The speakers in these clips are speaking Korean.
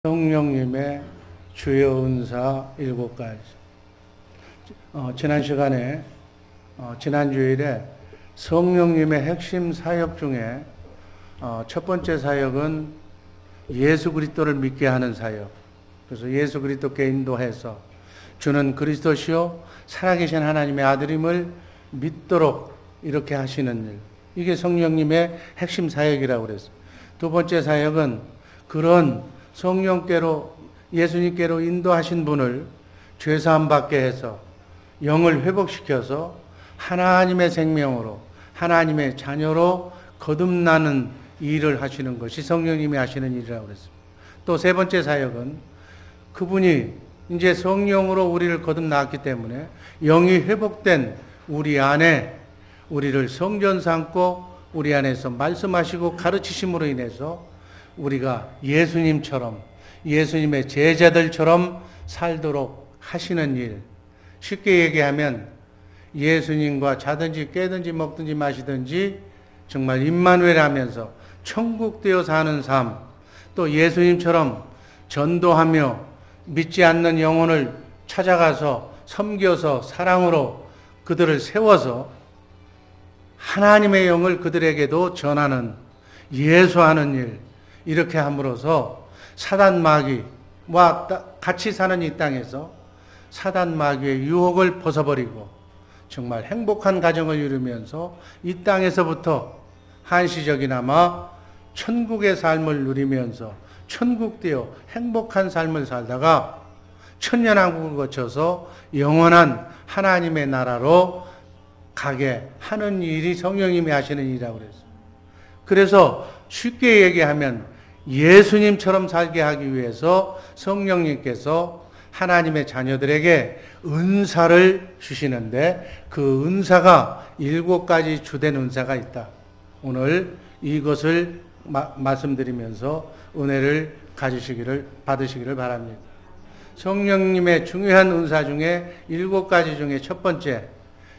성령님의 주요 은사 7가지. 지난 시간에 지난 주일에 성령님의 핵심 사역 중에 첫 번째 사역은 예수 그리스도를 믿게 하는 사역. 그래서 예수 그리스도께 인도해서 주는 그리스도시요 살아계신 하나님의 아들임을 믿도록 이렇게 하시는 일. 이게 성령님의 핵심 사역이라고 그랬어요. 두 번째 사역은 그런 성령께로 예수님께로 인도하신 분을 죄사함 받게 해서 영을 회복시켜서 하나님의 생명으로 하나님의 자녀로 거듭나는 일을 하시는 것이 성령님이 하시는 일이라고 그랬습니다. 또 세 번째 사역은 그분이 이제 성령으로 우리를 거듭났기 때문에 영이 회복된 우리 안에 우리를 성전 삼고 우리 안에서 말씀하시고 가르치심으로 인해서 우리가 예수님처럼 예수님의 제자들처럼 살도록 하시는 일. 쉽게 얘기하면 예수님과 자든지 깨든지 먹든지 마시든지 정말 임마누엘 하면서 천국 되어 사는 삶, 또 예수님처럼 전도하며 믿지 않는 영혼을 찾아가서 섬겨서 사랑으로 그들을 세워서 하나님의 영을 그들에게도 전하는 예수하는 일, 이렇게 함으로써 사단 마귀와 같이 사는 이 땅에서 사단 마귀의 유혹을 벗어버리고 정말 행복한 가정을 이루면서 이 땅에서부터 한시적이나마 천국의 삶을 누리면서 천국되어 행복한 삶을 살다가 천년왕국을 거쳐서 영원한 하나님의 나라로 가게 하는 일이 성령님이 하시는 일이라고 그랬어요. 그래서 쉽게 얘기하면 예수님처럼 살게 하기 위해서 성령님께서 하나님의 자녀들에게 은사를 주시는데 그 은사가 7가지 주된 은사가 있다. 오늘 이것을 말씀드리면서 은혜를 받으시기를 바랍니다. 성령님의 중요한 은사 중에 7가지 중에 첫 번째,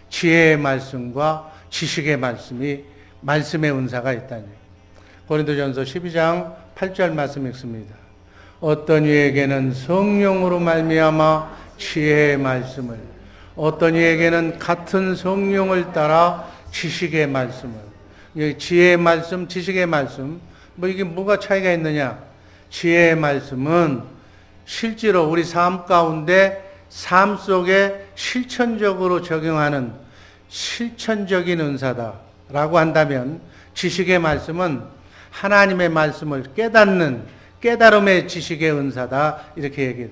지혜의 말씀과 지식의 말씀의 은사가 있다니. 고린도전서 12장 8절 말씀 읽습니다. 어떤 이에게는 성령으로 말미암아 지혜의 말씀을, 어떤 이에게는 같은 성령을 따라 지식의 말씀을. 지혜의 말씀, 지식의 말씀, 이게 뭐가 차이가 있느냐? 지혜의 말씀은 실제로 우리 삶 가운데 삶 속에 실천적으로 적용하는 실천적인 은사다라고 한다면, 지식의 말씀은 하나님의 말씀을 깨닫는 깨달음의 지식의 은사다, 이렇게 얘기해요.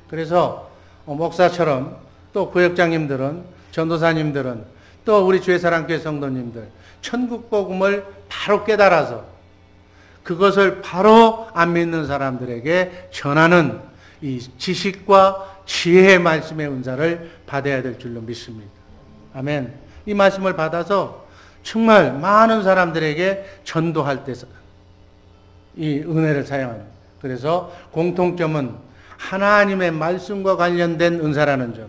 그래서 목사처럼 또 구역장님들은, 전도사님들은, 또 우리 주의사랑교회 성도님들, 천국 복음을 바로 깨달아서 그것을 바로 안 믿는 사람들에게 전하는 이 지식과 지혜의 말씀의 은사를 받아야 될 줄로 믿습니다. 아멘. 이 말씀을 받아서 정말 많은 사람들에게 전도할 때 이 은혜를 사용합니다. 그래서 공통점은 하나님의 말씀과 관련된 은사라는 점,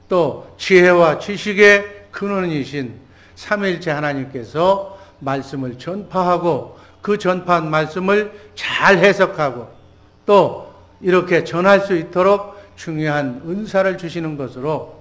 또 지혜와 지식의 근원이신 삼위일체 하나님께서 말씀을 전파하고 그 전파한 말씀을 잘 해석하고 또 이렇게 전할 수 있도록 중요한 은사를 주시는 것으로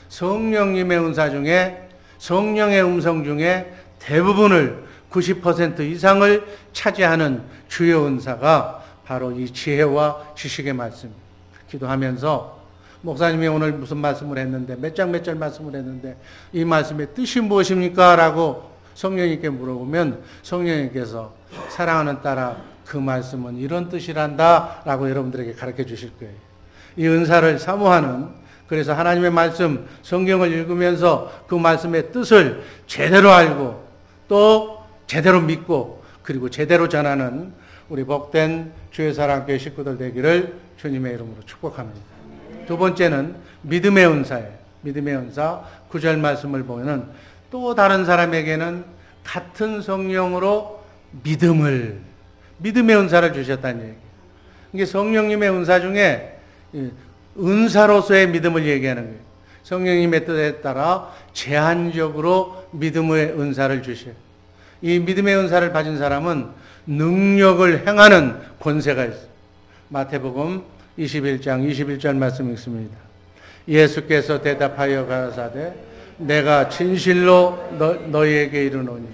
성령님의 은사 중에, 성령의 음성 중에 대부분을 90% 이상을 차지하는 주요 은사가 바로 이 지혜와 지식의 말씀입니다. 기도하면서 목사님이 오늘 무슨 말씀을 했는데, 몇 장 몇 절 말씀을 했는데 이 말씀의 뜻이 무엇입니까? 라고 성령님께 물어보면 성령님께서 사랑하는 딸아, 그 말씀은 이런 뜻이란다 라고 여러분들에게 가르쳐 주실 거예요. 이 은사를 사모하는, 그래서 하나님의 말씀, 성경을 읽으면서 그 말씀의 뜻을 제대로 알고 또 제대로 믿고 그리고 제대로 전하는 우리 복된 주의사랑교회 식구들 되기를 주님의 이름으로 축복합니다. 두 번째는 믿음의 은사예요. 믿음의 은사. 9절 말씀을 보면은 또 다른 사람에게는 같은 성령으로 믿음의 은사를 주셨다는 얘기예요. 이게 성령님의 은사 중에 은사로서의 믿음을 얘기하는 거예요. 성령님의 뜻에 따라 제한적으로 믿음의 은사를 주셔요. 이 믿음의 은사를 가진 사람은 능력을 행하는 권세가 있어요. 마태복음 21장 21절 말씀 읽습니다. 예수께서 대답하여 가라사대 내가 진실로 너희에게 이르노니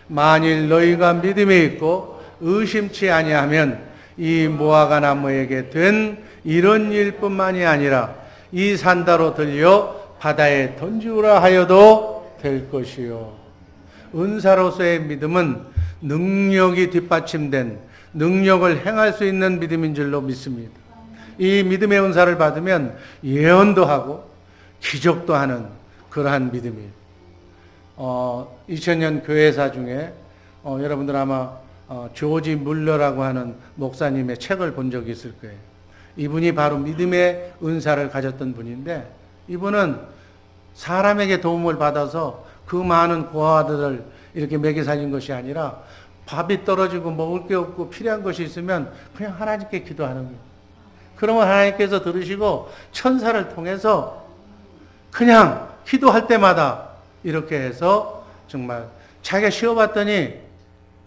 만일 너희가 믿음이 있고 의심치 아니하면 이 무화과 나무에게 된 이런 일뿐만이 아니라 이 산다로 들려 바다에 던지우라 하여도 될 것이요. 은사로서의 믿음은 능력이 뒷받침된 능력을 행할 수 있는 믿음인 줄로 믿습니다. 이 믿음의 은사를 받으면 예언도 하고 기적도 하는 그러한 믿음이에요. 2000년 교회사 중에 여러분들 아마 조지 물러라고 하는 목사님의 책을 본 적이 있을 거예요. 이분이 바로 믿음의 은사를 가졌던 분인데 이분은 사람에게 도움을 받아서 그 많은 고아들을 이렇게 먹여 살린 것이 아니라 밥이 떨어지고 먹을 게 없고 필요한 것이 있으면 그냥 하나님께 기도하는 거예요. 그러면 하나님께서 들으시고 천사를 통해서 그냥 기도할 때마다 이렇게 해서 정말 자기가 쉬어봤더니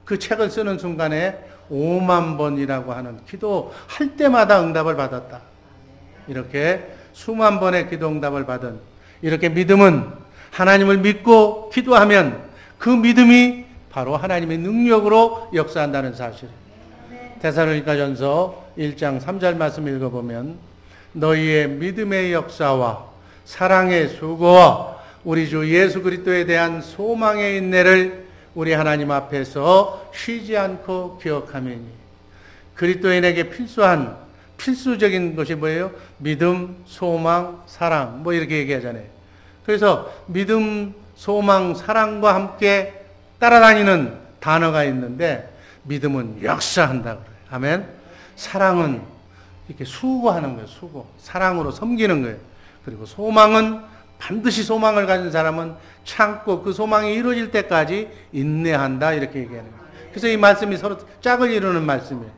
그 책을 쓰는 순간에 5만 번이라고 하는 기도할 때마다 응답을 받았다. 이렇게 수만 번의 기도 응답을 받은 이렇게 믿음은 하나님을 믿고 기도하면 그 믿음이 바로 하나님의 능력으로 역사한다는 사실. 데살로니가전서 1장 3절 말씀 읽어보면 너희의 믿음의 역사와 사랑의 수고와 우리 주 예수 그리스도에 대한 소망의 인내를 우리 하나님 앞에서 쉬지 않고 기억하매니. 그리스도인에게 필수한 필수적인 것이 뭐예요? 믿음, 소망, 사랑 뭐 이렇게 얘기하잖아요. 그래서 믿음, 소망, 사랑과 함께 따라다니는 단어가 있는데 믿음은 역사한다 그래요. 아멘. 사랑은 이렇게 수고하는 거예요. 수고. 사랑으로 섬기는 거예요. 그리고 소망은 반드시 소망을 가진 사람은 참고 그 소망이 이루어질 때까지 인내한다 이렇게 얘기하는 거예요. 그래서 이 말씀이 서로 짝을 이루는 말씀이에요.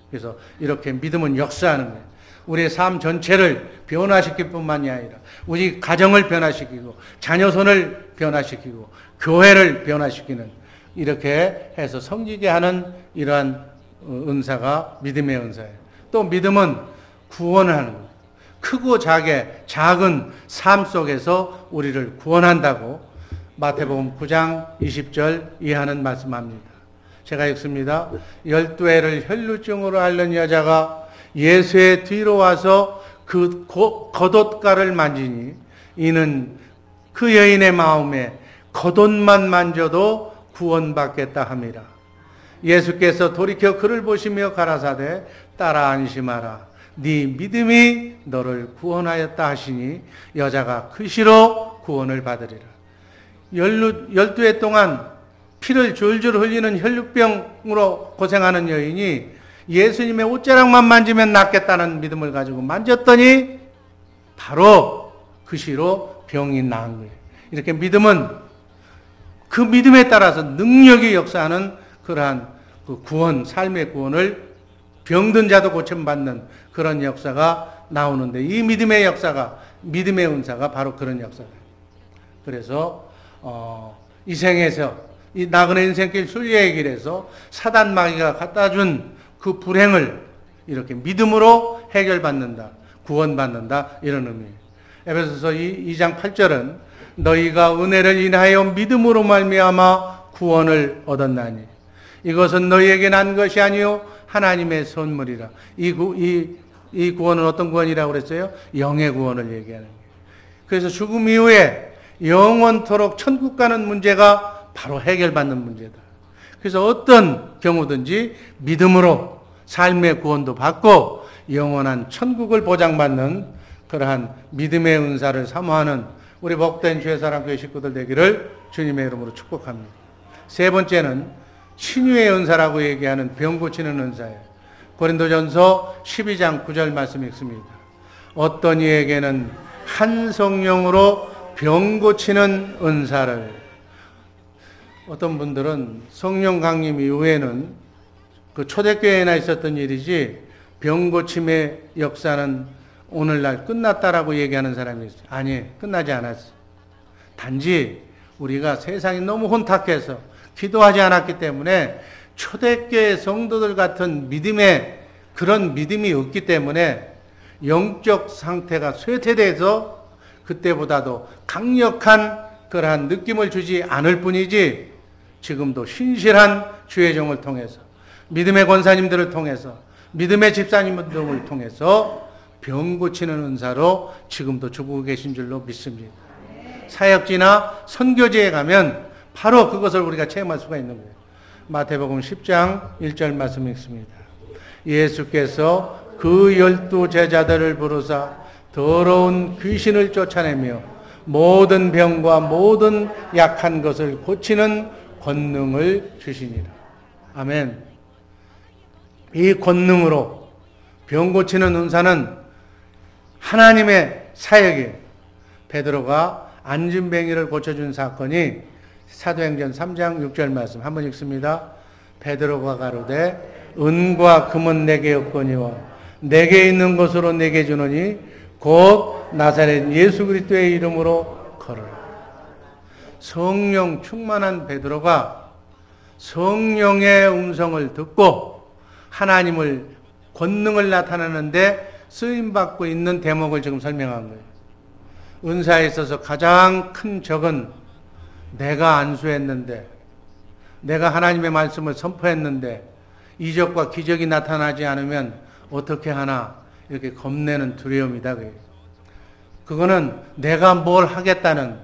그래서 이렇게 믿음은 역사하는 거예요. 우리의 삶 전체를 변화시킬 뿐만이 아니라 우리 가정을 변화시키고 자녀손을 변화시키고 교회를 변화시키는 이렇게 해서 섬기게 하는 이러한 은사가 믿음의 은사예요. 또 믿음은 구원을 하는 거예요. 크고 작은 삶 속에서 우리를 구원한다고 마태복음 9장 20절 이하는 말씀합니다. 제가 읽습니다. 12해를 혈루증으로 앓는 여자가 예수의 뒤로 와서 그 겉옷가를 만지니 이는 그 여인의 마음에 겉옷만 만져도 구원받겠다 함이라. 예수께서 돌이켜 그를 보시며 가라사대 따라 안심하라. 네 믿음이 너를 구원하였다 하시니 여자가 그 시로 구원을 받으리라. 12해 동안 피를 줄줄 흘리는 혈루병으로 고생하는 여인이 예수님의 옷자락만 만지면 낫겠다는 믿음을 가지고 만졌더니 바로 그 시로 병이 나은 거예요. 이렇게 믿음은 그 믿음에 따라서 능력이 역사하는 그러한 그 구원, 삶의 구원을 병든 자도 고침받는 그런 역사가 나오는데 이 믿음의 역사가, 믿음의 은사가 바로 그런 역사예요. 그래서 이 생에서 이 나그네 인생길 순례의 길에서 사단 마귀가 갖다 준 그 불행을 이렇게 믿음으로 해결받는다, 구원받는다 이런 의미예요. 에베소서 2장 8절은 너희가 은혜를 인하여 믿음으로 말미암아 구원을 얻었나니 이것은 너희에게 난 것이 아니요 하나님의 선물이라. 이 구원은 어떤 구원이라고 그랬어요? 영의 구원을 얘기하는 거예요. 그래서 죽음 이후에 영원토록 천국 가는 문제가 바로 해결받는 문제다. 그래서 어떤 경우든지 믿음으로 삶의 구원도 받고 영원한 천국을 보장받는 그러한 믿음의 은사를 사모하는 우리 복된 주의사랑교회 식구들 되기를 주님의 이름으로 축복합니다. 세 번째는 신유의 은사라고 얘기하는 병 고치는 은사예요. 고린도전서 12장 9절 말씀 읽습니다. 어떤 이에게는 한 성령으로 병 고치는 은사를. 어떤 분들은 성령 강림 이후에는 그 초대교회에나 있었던 일이지 병 고침의 역사는 오늘날 끝났다라고 얘기하는 사람이 있어요. 아니, 끝나지 않았어. 단지 우리가 세상이 너무 혼탁해서 기도하지 않았기 때문에 초대교회 성도들 같은 믿음의 그런 믿음이 없기 때문에 영적 상태가 쇠퇴돼서 그때보다도 강력한 그러한 느낌을 주지 않을 뿐이지, 지금도 신실한 주의 종을 통해서, 믿음의 권사님들을 통해서, 믿음의 집사님들을 통해서 병 고치는 은사로 지금도 주고 계신 줄로 믿습니다. 사역지나 선교지에 가면 바로 그것을 우리가 체험할 수가 있는 거예요. 마태복음 10장 1절 말씀 읽습니다. 예수께서 그 12 제자들을 부르사 더러운 귀신을 쫓아내며 모든 병과 모든 약한 것을 고치는 권능을 주시니라. 아멘. 이 권능으로 병 고치는 은사는 하나님의 사역이에요. 베드로가 안진뱅이를 고쳐준 사건이 사도행전 3장 6절 말씀 한번 읽습니다. 베드로가 가로되 은과 금은 내게 없거니와 내게 있는 것으로 내게 주노니 곧 나사렛 예수 그리스도의 이름으로 걸어라. 성령 충만한 베드로가 성령의 음성을 듣고 하나님을 권능을 나타내는데 쓰임받고 있는 대목을 지금 설명한 거예요. 은사에 있어서 가장 큰 적은 내가 안수했는데, 내가 하나님의 말씀을 선포했는데 이적과 기적이 나타나지 않으면 어떻게 하나 이렇게 겁내는 두려움이다. 그거는 내가 뭘 하겠다는,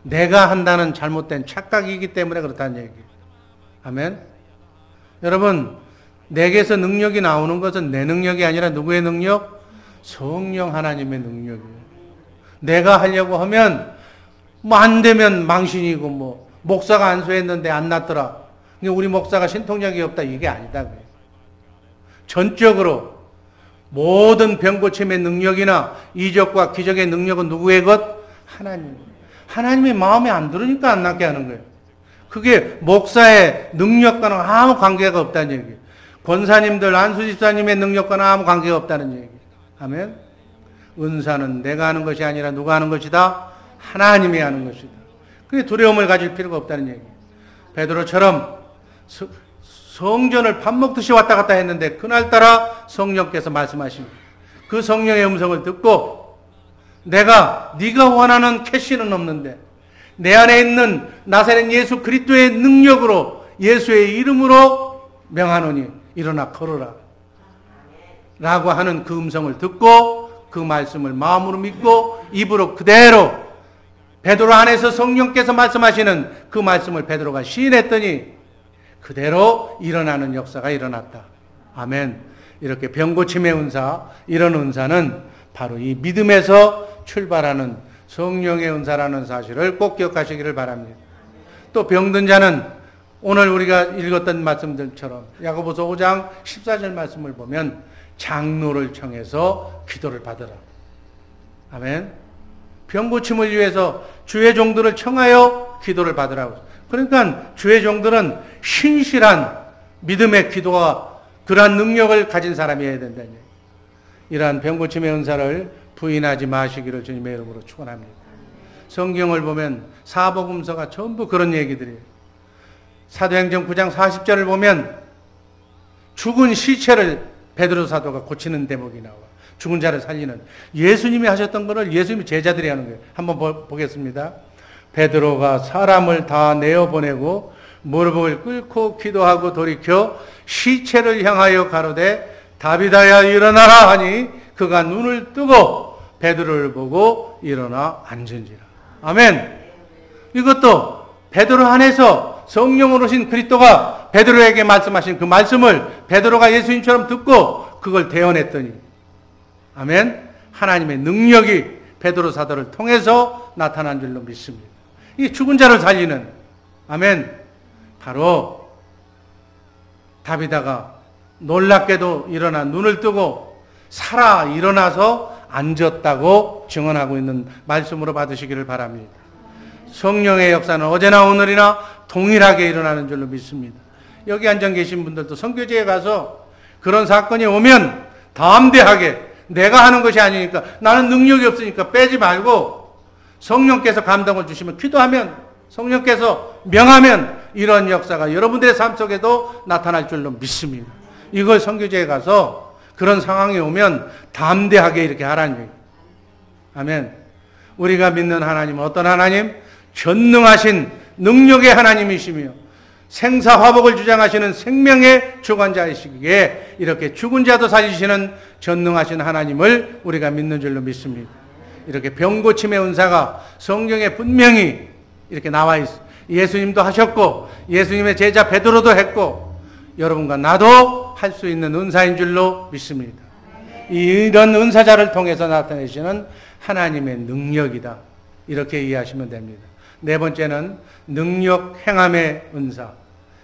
내가 한다는 잘못된 착각이기 때문에 그렇다는 얘기예요. 아멘. 여러분, 내게서 능력이 나오는 것은 내 능력이 아니라 누구의 능력? 성령 하나님의 능력이에요. 내가 하려고 하면 뭐 안 되면 망신이고, 뭐 목사가 안수했는데 안 났더라, 우리 목사가 신통력이 없다, 이게 아니다. 전적으로 모든 병고침의 능력이나 이적과 기적의 능력은 누구의 것? 하나님. 하나님의 마음에 안 들으니까 안 낫게 하는 거예요. 그게 목사의 능력과는 아무 관계가 없다는 얘기예요. 권사님들, 안수집사님의 능력과는 아무 관계가 없다는 얘기예요. 아멘. 은사는 내가 하는 것이 아니라 누가 하는 것이다? 하나님이 하는 것이다. 그게 두려움을 가질 필요가 없다는 얘기예요. 베드로처럼 성전을 밥 먹듯이 왔다 갔다 했는데 그날따라 성령께서 말씀하신 그 성령의 음성을 듣고, 내가 네가 원하는 캐시는 없는데 내 안에 있는 나사렛 예수 그리스도의 능력으로, 예수의 이름으로 명하노니 일어나 걸어라 라고 하는 그 음성을 듣고 그 말씀을 마음으로 믿고 입으로 그대로 베드로 안에서 성령께서 말씀하시는 그 말씀을 베드로가 시인했더니 그대로 일어나는 역사가 일어났다. 아멘. 이렇게 병고침의 은사, 이런 은사는 바로 이 믿음에서 출발하는 성령의 은사라는 사실을 꼭 기억하시기를 바랍니다. 또 병든 자는 오늘 우리가 읽었던 말씀들처럼 야고보서 5장 14절 말씀을 보면 장로를 청해서 기도를 받으라. 아멘. 병고침을 위해서 주의 종들을 청하여 기도를 받으라고. 그러니까 주의 종들은 신실한 믿음의 기도와 그러한 능력을 가진 사람이어야 된다는 얘기예요. 이러한 병고침의 은사를 부인하지 마시기를 주님의 이름으로 축원합니다. 성경을 보면 사복음서가 전부 그런 얘기들이에요. 사도행전 9장 40절을 보면 죽은 시체를 베드로 사도가 고치는 대목이 나와. 죽은 자를 살리는. 예수님이 하셨던 것을 예수님이 제자들이 하는 거예요. 한번 보겠습니다. 베드로가 사람을 다 내어보내고 무릎을 꿇고 기도하고 돌이켜 시체를 향하여 가로되 다비다야 일어나라 하니 그가 눈을 뜨고 베드로를 보고 일어나 앉은지라. 아멘. 이것도 베드로 안에서 성령으로 오신 그리스도가 베드로에게 말씀하신 그 말씀을 베드로가 예수님처럼 듣고 그걸 대언했더니, 아멘, 하나님의 능력이 베드로 사도를 통해서 나타난 줄로 믿습니다. 이 죽은 자를 살리는, 아멘, 바로 다비다가 놀랍게도 일어나 눈을 뜨고 살아 일어나서 앉았다고 증언하고 있는 말씀으로 받으시기를 바랍니다. 성령의 역사는 어제나 오늘이나 동일하게 일어나는 줄로 믿습니다. 여기 앉아 계신 분들도 선교지에 가서 그런 사건이 오면 담대하게, 내가 하는 것이 아니니까, 나는 능력이 없으니까 빼지 말고 성령께서 감동을 주시면 기도하면, 성령께서 명하면 이런 역사가 여러분들의 삶 속에도 나타날 줄로 믿습니다. 이걸 선교지에 가서 그런 상황이 오면 담대하게 이렇게 하라는 얘기예요. 아멘. 우리가 믿는 하나님은 어떤 하나님? 전능하신 능력의 하나님이시며 생사화복을 주장하시는 생명의 주관자이시기에 이렇게 죽은 자도 살리시는 전능하신 하나님을 우리가 믿는 줄로 믿습니다. 이렇게 병고침의 은사가 성경에 분명히 이렇게 나와 있어요. 예수님도 하셨고 예수님의 제자 베드로도 했고 여러분과 나도 할 수 있는 은사인 줄로 믿습니다. 이런 은사자를 통해서 나타내시는 하나님의 능력이다. 이렇게 이해하시면 됩니다. 네 번째는 능력 행함의 은사.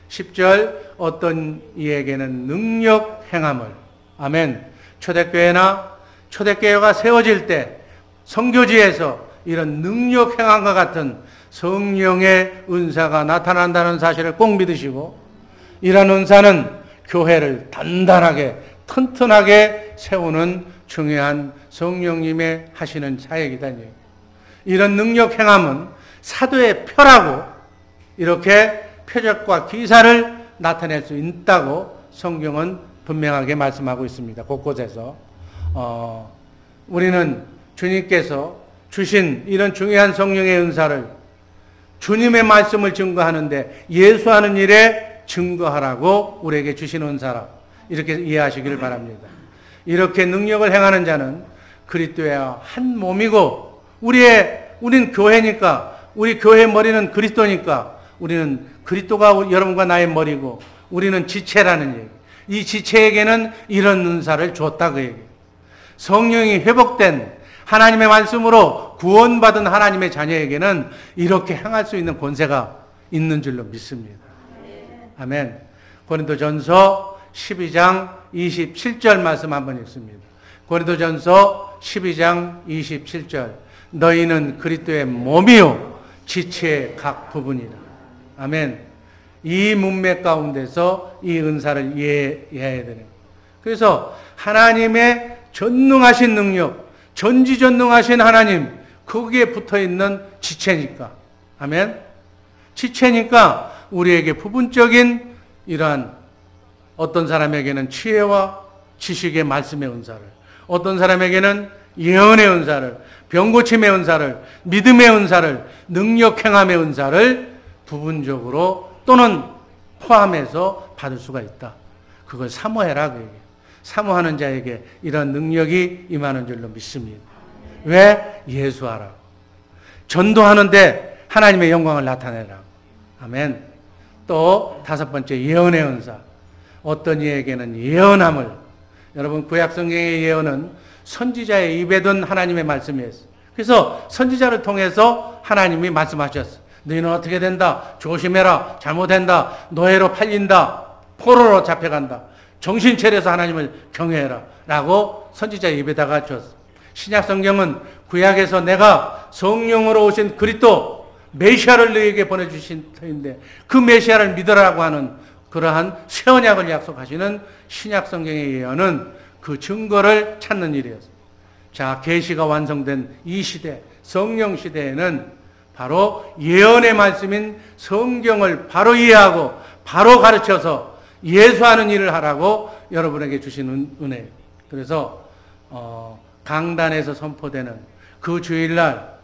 10절 어떤 이에게는 능력 행함을. 아멘. 초대교회가 세워질 때 선교지에서 이런 능력 행함과 같은 성령의 은사가 나타난다는 사실을 꼭 믿으시고 이런 은사는 교회를 단단하게 튼튼하게 세우는 중요한 성령님의 하시는 사역이다. 이런 능력 행함은 사도의 표라고 이렇게 표적과 기사를 나타낼 수 있다고 성경은 분명하게 말씀하고 있습니다. 곳곳에서 우리는 주님께서 주신 이런 중요한 성령의 은사를 주님의 말씀을 증거하는데 예수하는 일에 증거하라고 우리에게 주신 은사라 이렇게 이해하시기를 바랍니다. 이렇게 능력을 행하는 자는 그리스도와 한 몸이고 우리는 교회니까 우리 교회의 머리는 그리스도니까 우리는 그리스도가 여러분과 나의 머리고 우리는 지체라는 얘기. 이 지체에게는 이런 은사를 줬다 그 얘기. 성령이 회복된 하나님의 말씀으로 구원받은 하나님의 자녀에게는 이렇게 행할 수 있는 권세가 있는 줄로 믿습니다. 아멘. 고린도전서 12장 27절 말씀 한번 읽습니다. 고린도전서 12장 27절 너희는 그리스도의 몸이요 지체의 각 부분이라. 아멘. 이 문맥 가운데서 이 은사를 이해해야 되는. 그래서 하나님의 전능하신 능력, 전지전능하신 하나님, 거기에 붙어있는 지체니까. 아멘. 지체니까 우리에게 부분적인 이러한 어떤 사람에게는 지혜와 지식의 말씀의 은사를, 어떤 사람에게는 예언의 은사를, 병고침의 은사를, 믿음의 은사를, 능력 행함의 은사를 부분적으로 또는 포함해서 받을 수가 있다. 그걸 사모해라 그 얘기예요. 사모하는 자에게 이런 능력이 임하는 줄로 믿습니다. 왜? 예수하라. 전도하는데 하나님의 영광을 나타내라. 아멘. 또 다섯 번째 예언의 은사. 어떤 이에게는 예언함을. 여러분 구약 성경의 예언은 선지자의 입에 든 하나님의 말씀이었어요. 그래서 선지자를 통해서 하나님이 말씀하셨어요. 너희는 어떻게 된다. 조심해라. 잘못된다. 노예로 팔린다. 포로로 잡혀간다. 정신 차려서 하나님을 경외해라. 라고 선지자의 입에다가 줬어요. 신약 성경은 구약에서 내가 성령으로 오신 그리스도 메시아를 너희에게 보내주신 터인데 그 메시아를 믿으라고 하는 그러한 새 언약을 약속하시는 신약 성경의 예언은 그 증거를 찾는 일이었어요. 자, 계시가 완성된 이 시대, 성령 시대에는 바로 예언의 말씀인 성경을 바로 이해하고 바로 가르쳐서 예수하는 일을 하라고 여러분에게 주신 은혜예요. 그래서 강단에서 선포되는 그 주일날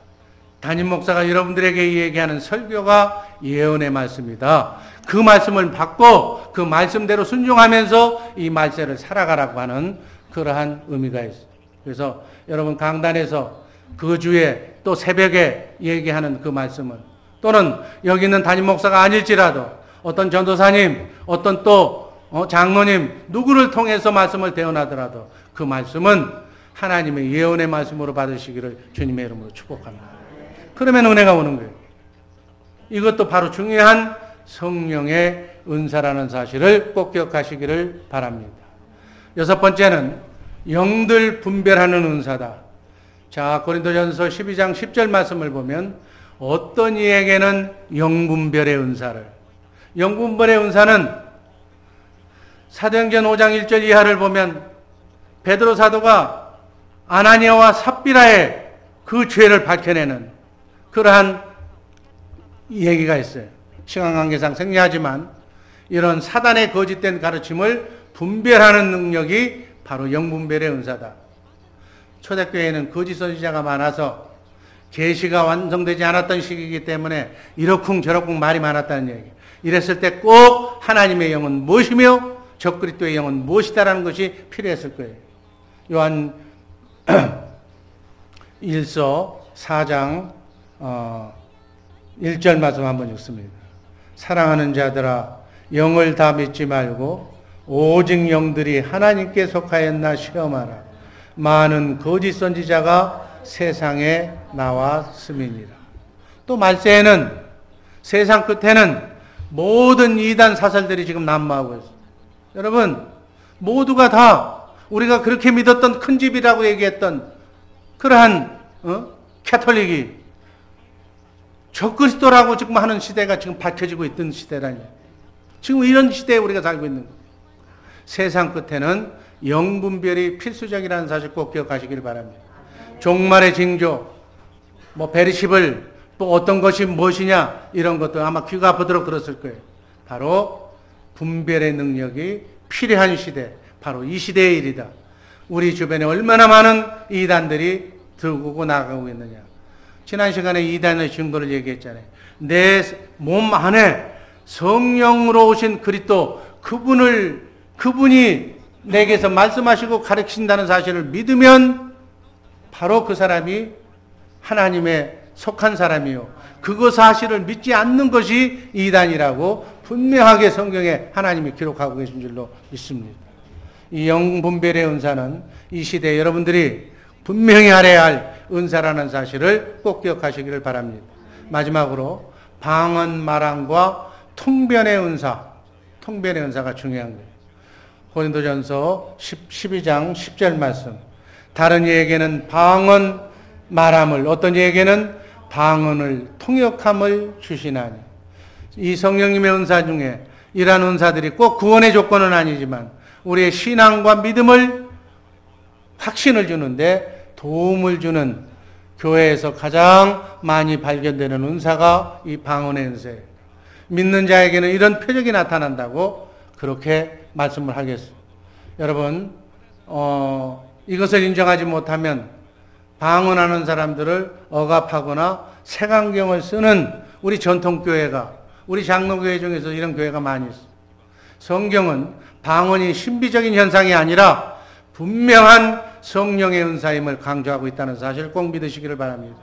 담임 목사가 여러분들에게 얘기하는 설교가 예언의 말씀이다. 그 말씀을 받고 그 말씀대로 순종하면서 이 말세를 살아가라고 하는 그러한 의미가 있어요. 그래서 여러분 강단에서 그 주에 또 새벽에 얘기하는 그 말씀은 또는 여기 있는 담임 목사가 아닐지라도 어떤 전도사님, 어떤 또 장로님 누구를 통해서 말씀을 대언하더라도 그 말씀은 하나님의 예언의 말씀으로 받으시기를 주님의 이름으로 축복합니다. 그러면 은혜가 오는 거예요. 이것도 바로 중요한 성령의 은사라는 사실을 꼭 기억하시기를 바랍니다. 여섯 번째는 영들 분별하는 은사다. 자, 고린도전서 12장 10절 말씀을 보면 어떤 이에게는 영분별의 은사를. 영분별의 은사는 사도행전 5장 1절 이하를 보면 베드로 사도가 아나니아와 삽비라의 그 죄를 밝혀내는 그러한 얘기가 있어요. 시간 관계상 생략하지만 이런 사단의 거짓된 가르침을 분별하는 능력이 바로 영분별의 은사다. 초대교회에는 거짓 선지자가 많아서 계시가 완성되지 않았던 시기이기 때문에 이러쿵저러쿵 말이 많았다는 얘기. 이랬을 때 꼭 하나님의 영은 무엇이며 적그리스도의 영은 무엇이다라는 것이 필요했을 거예요. 요한 1서 4장 1절 말씀 한번 읽습니다. 사랑하는 자들아 영을 다 믿지 말고 오직 영들이 하나님께 속하였나 시험하라. 많은 거짓 선지자가 세상에 나왔음이니라. 또 말세에는 세상 끝에는 모든 이단 사설들이 지금 난무하고 있어요. 여러분 모두가 다 우리가 그렇게 믿었던 큰 집이라고 얘기했던 그러한 캐톨릭이 적그리스도라고 지금 하는 시대가 지금 밝혀지고 있던 시대라니. 지금 이런 시대에 우리가 살고 있는 거예요. 세상 끝에는 영분별이 필수적이라는 사실 꼭 기억하시길 바랍니다. 종말의 징조, 베리시블, 또 어떤 것이 무엇이냐 이런 것도 아마 귀가 아프도록 들었을 거예요. 바로 분별의 능력이 필요한 시대, 바로 이 시대의 일이다. 우리 주변에 얼마나 많은 이단들이 들고 나가고 있느냐. 지난 시간에 이단의 증거를 얘기했잖아요. 내 몸 안에 성령으로 오신 그리스도 그분이 내게서 말씀하시고 가르치신다는 사실을 믿으면 바로 그 사람이 하나님의 속한 사람이요. 그거 사실을 믿지 않는 것이 이단이라고 분명하게 성경에 하나님이 기록하고 계신 줄로 믿습니다. 이 영분별의 은사는 이 시대에 여러분들이 분명히 알아야 할 은사라는 사실을 꼭 기억하시기를 바랍니다. 마지막으로 방언, 말함과 통변의 은사가 중요한 거예요. 고린도전서 12장 10절 말씀. 다른 이에게는 방언, 말함을, 어떤 이에게는 방언을, 통역함을 주시나니. 이 성령님의 은사 중에 이러한 은사들이 꼭 구원의 조건은 아니지만 우리의 신앙과 믿음을 확신을 주는데 도움을 주는 교회에서 가장 많이 발견되는 은사가 이 방언의 은사예요. 믿는 자에게는 이런 표적이 나타난다고 그렇게 말씀을 하겠어요. 여러분, 이것을 인정하지 못하면 방언하는 사람들을 억압하거나 색안경을 쓰는 우리 전통교회가, 우리 장로교회 중에서 이런 교회가 많이 있어요. 성경은 방언이 신비적인 현상이 아니라 분명한 성령의 은사임을 강조하고 있다는 사실을 꼭 믿으시기를 바랍니다.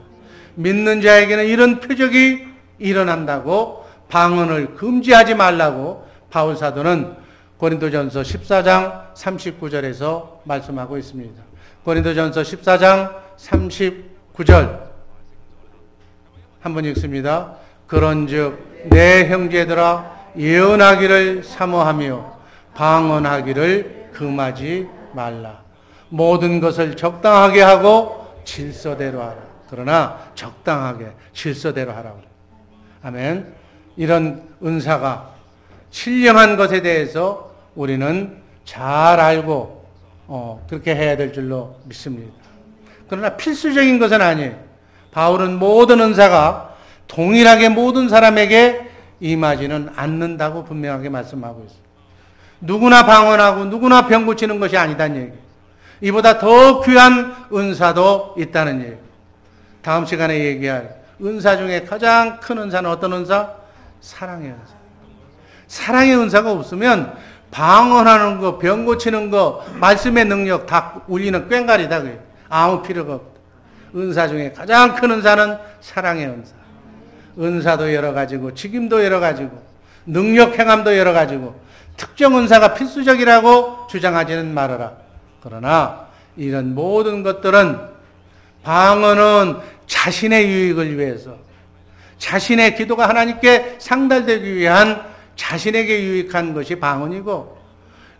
믿는 자에게는 이런 표적이 일어난다고 방언을 금지하지 말라고 바울 사도는 고린도전서 14장 39절에서 말씀하고 있습니다. 고린도전서 14장 39절 한번 읽습니다. 그런즉 내 형제들아 예언하기를 사모하며 방언하기를 금하지 말라. 모든 것을 적당하게 하고 질서대로 하라. 그러나 적당하게 질서대로 하라. 아멘. 이런 은사가 신령한 것에 대해서 우리는 잘 알고 그렇게 해야 될 줄로 믿습니다. 그러나 필수적인 것은 아니에요. 바울은 모든 은사가 동일하게 모든 사람에게 임하지는 않는다고 분명하게 말씀하고 있어요. 누구나 방언하고 누구나 병 고치는 것이 아니다는 얘기예요. 이보다 더 귀한 은사도 있다는 얘기예요. 다음 시간에 얘기할 은사 중에 가장 큰 은사는 어떤 은사? 사랑의 은사. 사랑의 은사가 없으면 방언하는 거, 병 고치는 거, 말씀의 능력 다 울리는 꽹과리다. 아무 필요가 없다. 은사 중에 가장 큰 은사는 사랑의 은사. 은사도 여러 가지고 직임도 여러 가지고 능력 행함도 여러 가지고 특정 은사가 필수적이라고 주장하지는 말아라. 그러나 이런 모든 것들은 방언은 자신의 유익을 위해서 자신의 기도가 하나님께 상달되기 위한 자신에게 유익한 것이 방언이고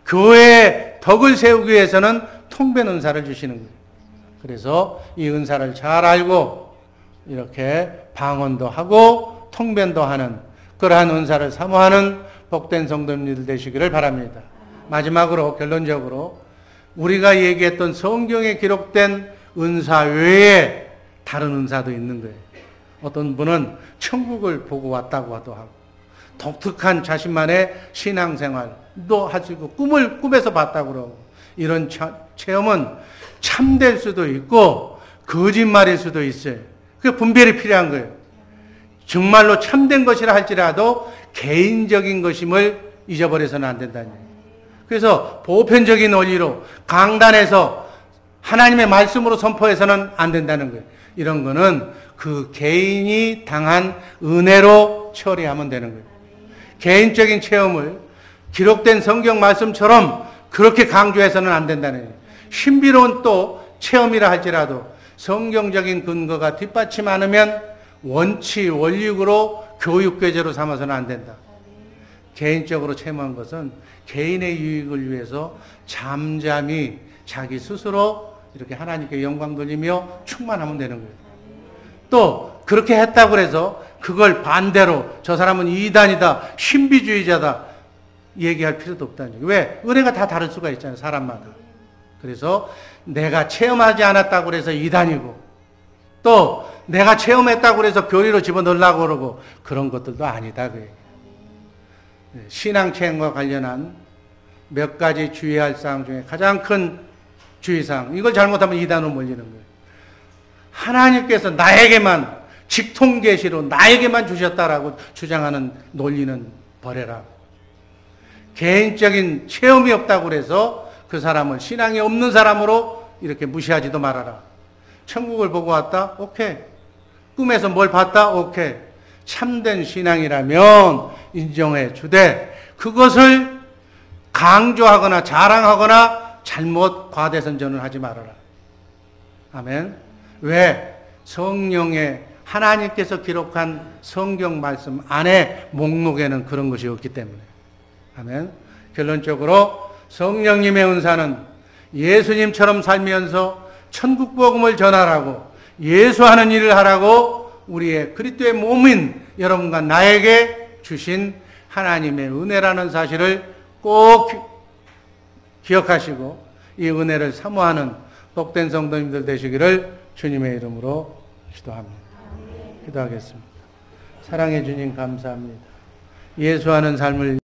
교회의 덕을 세우기 위해서는 통변 은사를 주시는 거예요. 그래서 이 은사를 잘 알고 이렇게 방언도 하고 통변도 하는 그러한 은사를 사모하는 복된 성도님들 되시기를 바랍니다. 마지막으로 결론적으로 우리가 얘기했던 성경에 기록된 은사 외에 다른 은사도 있는 거예요. 어떤 분은 천국을 보고 왔다고 하고 독특한 자신만의 신앙생활도 하시고 꿈에서 봤다고 그러고 이런 체험은 참될 수도 있고 거짓말일 수도 있어요. 그 분별이 필요한 거예요. 정말로 참된 것이라 할지라도 개인적인 것임을 잊어버려서는 안 된다는 얘기예요. 그래서 보편적인 원리로 강단에서 하나님의 말씀으로 선포해서는 안 된다는 거예요. 이런 거는 그 개인이 당한 은혜로 처리하면 되는 거예요. 개인적인 체험을 기록된 성경 말씀처럼 그렇게 강조해서는 안 된다는 거예요. 신비로운 또 체험이라 할지라도 성경적인 근거가 뒷받침 않으면 원치, 원칙으로 교육궤제로 삼아서는 안 된다. 개인적으로 체험한 것은 개인의 유익을 위해서 잠잠히 자기 스스로 이렇게 하나님께 영광 돌리며 충만하면 되는 거예요. 또 그렇게 했다고 해서 그걸 반대로 저 사람은 이단이다, 신비주의자다 얘기할 필요도 없다는 얘기예요. 왜? 은혜가 다 다를 수가 있잖아요, 사람마다. 그래서 내가 체험하지 않았다고 해서 이단이고 또 내가 체험했다고 해서 교리로 집어넣으려고 그러고 그런 것들도 아니다. 그 얘기예요. 신앙 체험과 관련한 몇 가지 주의할 사항 중에 가장 큰 주의사항, 이걸 잘못하면 이단으로 몰리는 거예요. 하나님께서 나에게만 직통계시로 나에게만 주셨다라고 주장하는 논리는 버려라. 개인적인 체험이 없다고 해서 그 사람을 신앙이 없는 사람으로 이렇게 무시하지도 말아라. 천국을 보고 왔다? 오케이. 꿈에서 뭘 봤다? 오케이. 참된 신앙이라면 인정해 주되 그것을 강조하거나 자랑하거나 잘못 과대선전을 하지 말아라. 아멘. 왜? 성령의 하나님께서 기록한 성경 말씀 안에 목록에는 그런 것이 없기 때문에. 아멘. 결론적으로 성령님의 은사는 예수님처럼 살면서 천국 복음을 전하라고 예수하는 일을 하라고 우리의 그리스도의 몸인 여러분과 나에게 주신 하나님의 은혜라는 사실을 꼭 기억하시고 이 은혜를 사모하는 복된 성도님들 되시기를 주님의 이름으로 기도합니다. 기도하겠습니다. 사랑해 주님 감사합니다. 예수하는 삶을